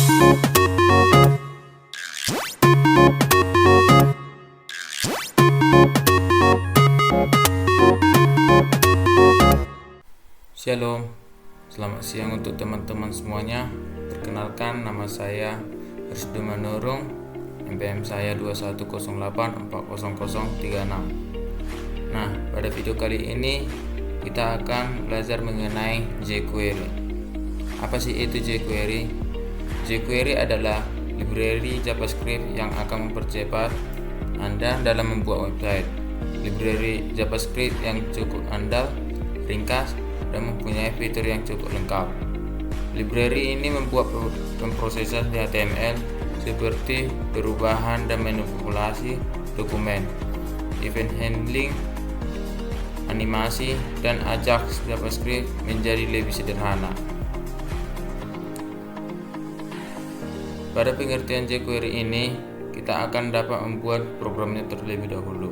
Shalom, selamat siang untuk teman-teman semuanya. Perkenalkan, nama saya Rizdo Manurung, NPM saya 2108400036. Nah, pada video kali ini kita akan belajar mengenai jQuery. Apa sih itu jQuery? jQuery adalah library JavaScript yang akan mempercepat Anda dalam membuat website. Library JavaScript yang cukup andal, ringkas, dan mempunyai fitur yang cukup lengkap. Library ini membuat pemrosesan HTML seperti perubahan dan manipulasi dokumen, event handling, animasi, dan Ajax JavaScript menjadi lebih sederhana. Pada pengertian jQuery ini, kita akan dapat membuat programnya terlebih dahulu.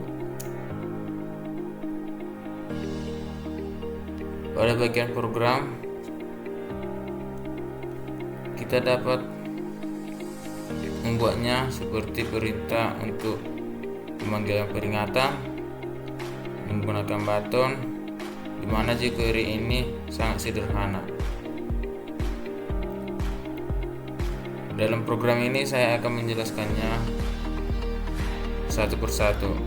Pada bagian program, kita dapat membuatnya seperti perintah untuk pemanggilan peringatan menggunakan button, di mana jQuery ini sangat sederhana. Dalam program ini saya akan menjelaskannya satu persatu.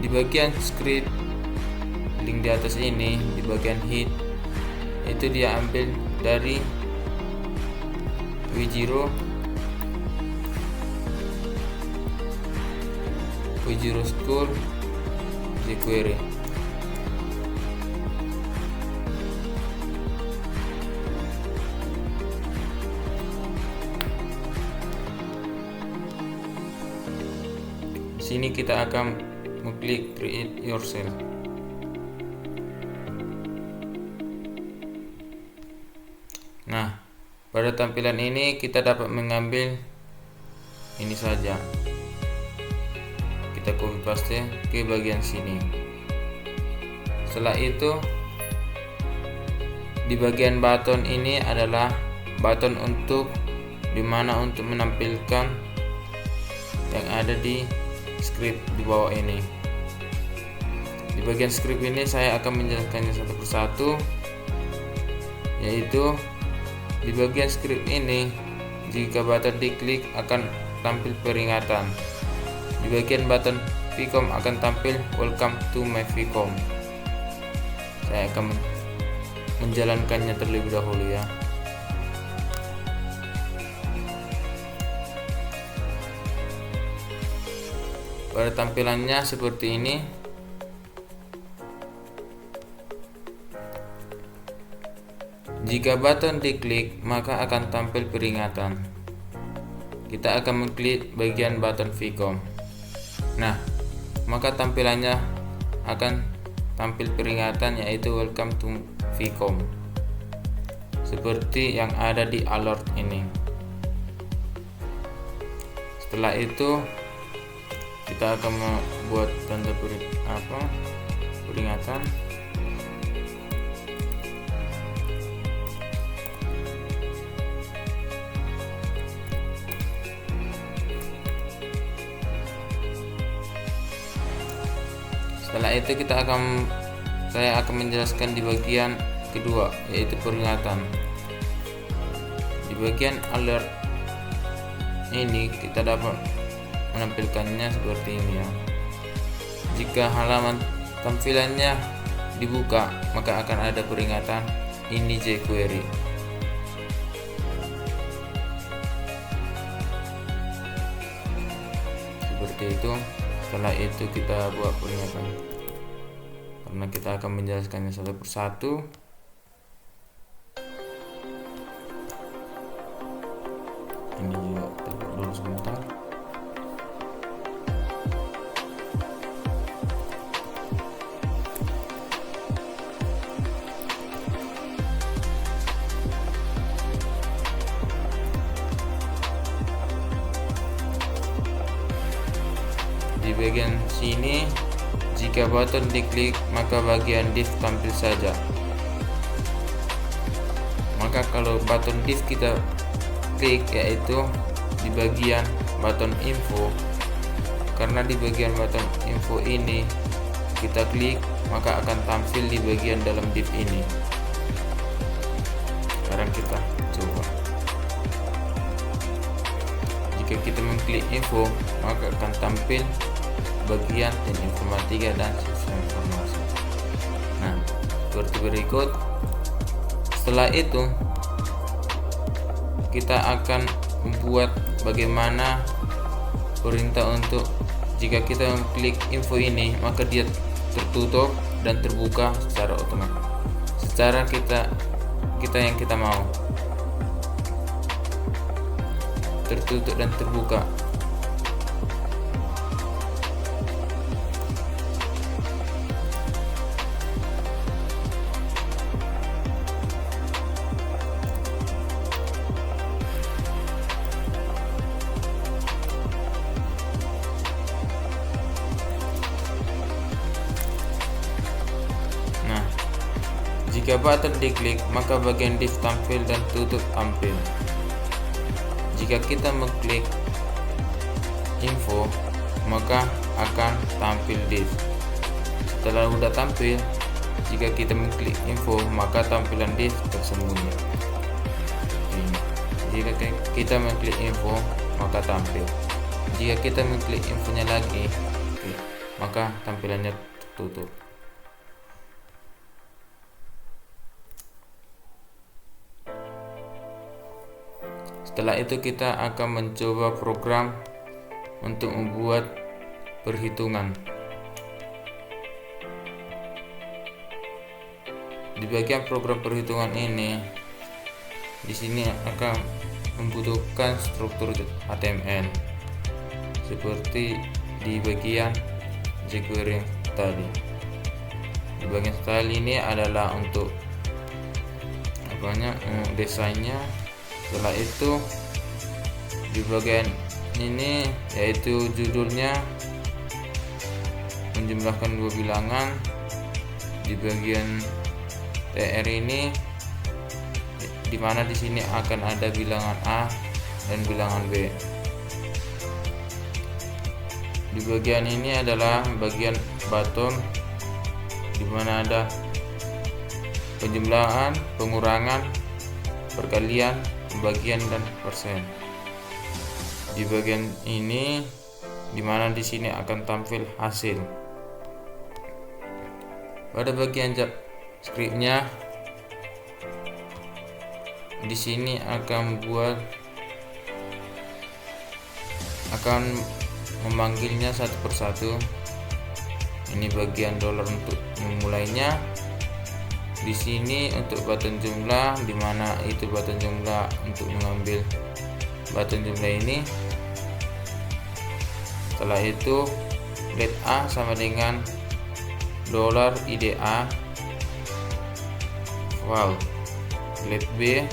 Di bagian script, link di atas ini, di bagian head itu dia ambil dari W0 School jQuery. Sini kita akan mengklik create yourself. Nah, pada tampilan ini kita dapat mengambil ini saja. Kita copy paste ke bagian sini. Setelah itu, di bagian button ini adalah button untuk dimana untuk menampilkan yang ada di script di bawah ini. Di bagian script ini saya akan menjelaskannya satu persatu, yaitu di bagian script ini, jika button diklik akan tampil peringatan. Di bagian button vcom akan tampil welcome to my vcom. Saya akan menjalankannya terlebih dahulu ya. Pada tampilannya seperti ini. Jika button diklik, maka akan tampil peringatan. Kita akan mengklik bagian button vcom. Nah, maka tampilannya akan tampil peringatan, yaitu welcome to vcom, seperti yang ada di alert ini. Setelah itu, kita akan membuat tanda peringatan. Setelah itu saya akan menjelaskan di bagian kedua, yaitu peringatan. Di bagian alert ini kita dapat menampilkannya seperti ini ya. Jika halaman tampilannya dibuka, maka akan ada peringatan ini jQuery. Seperti itu. Setelah itu kita buat peringatan, karena kita akan menjelaskannya satu persatu. Ini juga kita buat dulu sebentar. Di bagian sini, jika button diklik, maka bagian div tampil saja. Maka kalau button div kita klik yaitu di bagian button info, karena di bagian button info ini kita klik maka akan tampil di bagian dalam div ini. Sekarang kita coba. Jika kita mengklik info maka akan tampil bagian dan informatika dan sistem informasi. Nah, seperti berikut. Setelah itu kita akan membuat bagaimana perintah untuk jika kita mengklik info ini maka dia tertutup dan terbuka secara otomatis secara kita yang kita mau, tertutup dan terbuka. Jika button diklik, maka bagian div tampil dan tutup tampil. Jika kita mengklik info, maka akan tampil div. Setelah sudah tampil, jika kita mengklik info, maka tampilan div tersembunyi. Jika kita mengklik info, maka tampil. Jika kita mengklik infonya lagi, maka tampilannya tertutup. Setelah itu kita akan mencoba program untuk membuat perhitungan. Di bagian program perhitungan ini, di sini akan membutuhkan struktur HTML seperti di bagian jQuery tadi. Di bagian style ini adalah untuk desainnya. Setelah itu di bagian ini yaitu judulnya menjumlahkan 2 bilangan. Di bagian TR ini dimana di sini akan ada bilangan A dan bilangan B. Di bagian ini adalah bagian button dimana ada penjumlahan, pengurangan, perkalian, pembagian dan persen. Di bagian ini dimana di sini akan tampil hasil. Pada bagian skripnya di sini akan memanggilnya satu persatu. Ini bagian dollar untuk memulainya. Di sini untuk button jumlah, di mana itu button jumlah untuk mengambil button jumlah ini. Setelah itu let A sama dengan $IDA. Wow. Let B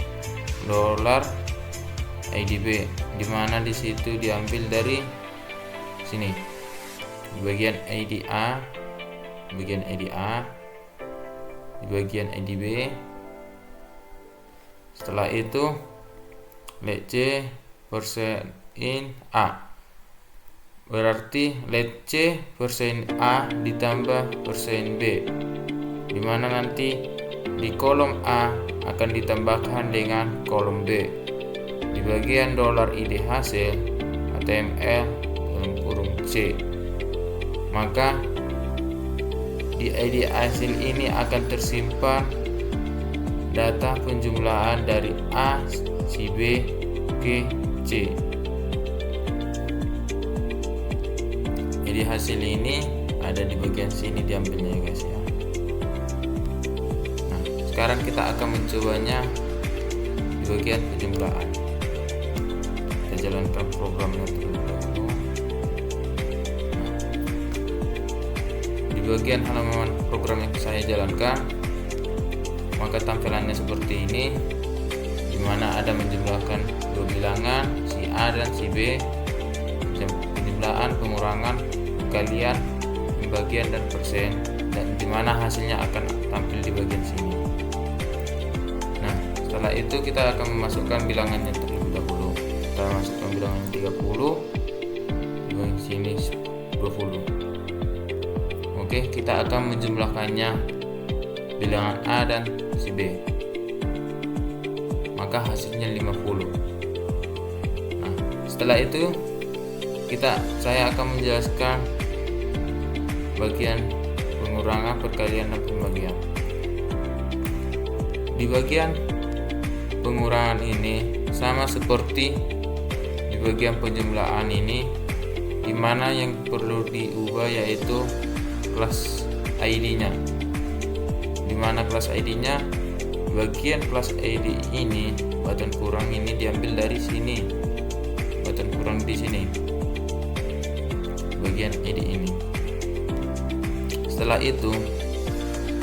$IDB, di mana di situ diambil dari sini di bagian IDA, di bagian IDB. Setelah itu let C %in A, berarti let C %A ditambah %B, dimana nanti di kolom A akan ditambahkan dengan kolom B. Di bagian $ID hasil HTML dalam kurung C, maka di ID hasil ini akan tersimpan data penjumlahan dari A, si B, ke C. Jadi hasil ini ada di bagian sini diambilnya ya guys ya. Nah, sekarang kita akan mencobanya di bagian penjumlahan. Kita jalankan programnya terlebih dahulu. Di bagian halaman program yang saya jalankan, maka tampilannya seperti ini, dimana ada menjumlahkan 2 bilangan, si A dan si B, penjumlahan, pengurangan, perkalian, pembagian dan persen, dan dimana hasilnya akan tampil di bagian sini. Nah, setelah itu kita akan memasukkan bilangannya terlebih dahulu. saya masukkan bilangan 30, di sini 20. Oke, kita akan menjumlahkannya bilangan A dan si B, maka hasilnya 50. Nah, setelah itu saya akan menjelaskan bagian pengurangan, perkalian, dan pembagian. Di bagian pengurangan ini sama seperti di bagian penjumlahan ini, dimana yang perlu diubah yaitu kelas ID-nya. Dimana kelas ID-nya, bagian kelas ID ini, batan kurang ini diambil dari sini, batan kurang di sini, bagian ID ini. Setelah itu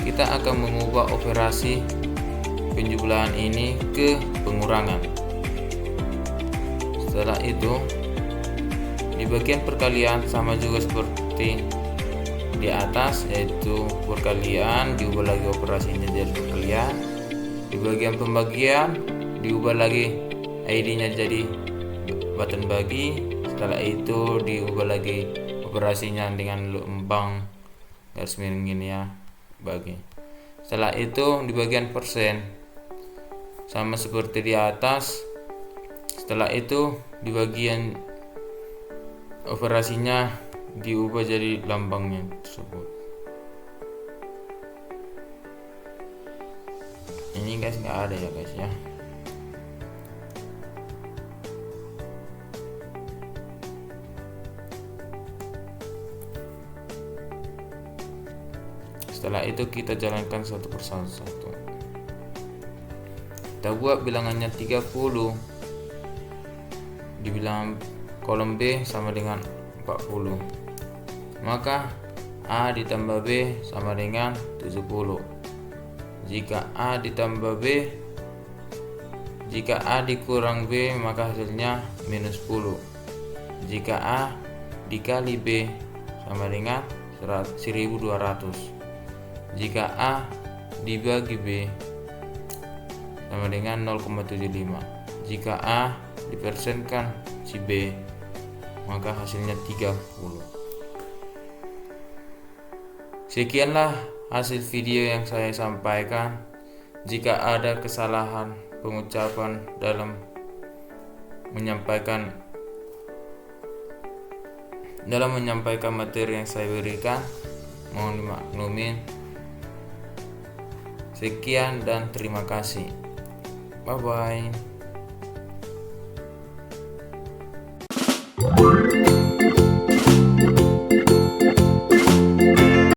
kita akan mengubah operasi penjumlahan ini ke pengurangan. Setelah itu di bagian perkalian sama juga seperti di atas, yaitu perkalian diubah lagi operasinya jadi perkalian. Di bagian pembagian diubah lagi ID-nya jadi batan bagi. Setelah itu diubah lagi operasinya dengan lembang garis miring ini ya, bagi. Setelah itu di bagian persen sama seperti di atas. Setelah itu di bagian operasinya diubah jadi lambangnya tersebut. Ini guys nggak ada ya guys ya. Setelah itu kita jalankan satu persatu. Kita buat bilangannya 30. Di bilangan kolom B sama dengan 40. Maka A ditambah B sama dengan 70. Jika A ditambah B, jika A dikurang B, maka hasilnya minus 10. Jika A dikali B sama dengan 1200. Jika A dibagi B sama dengan 0,75. Jika A dipersenkan si B, maka hasilnya 30. Sekianlah hasil video yang saya sampaikan. Jika ada kesalahan pengucapan dalam menyampaikan materi yang saya berikan, mohon dimaklumin. Sekian dan terima kasih. Bye bye.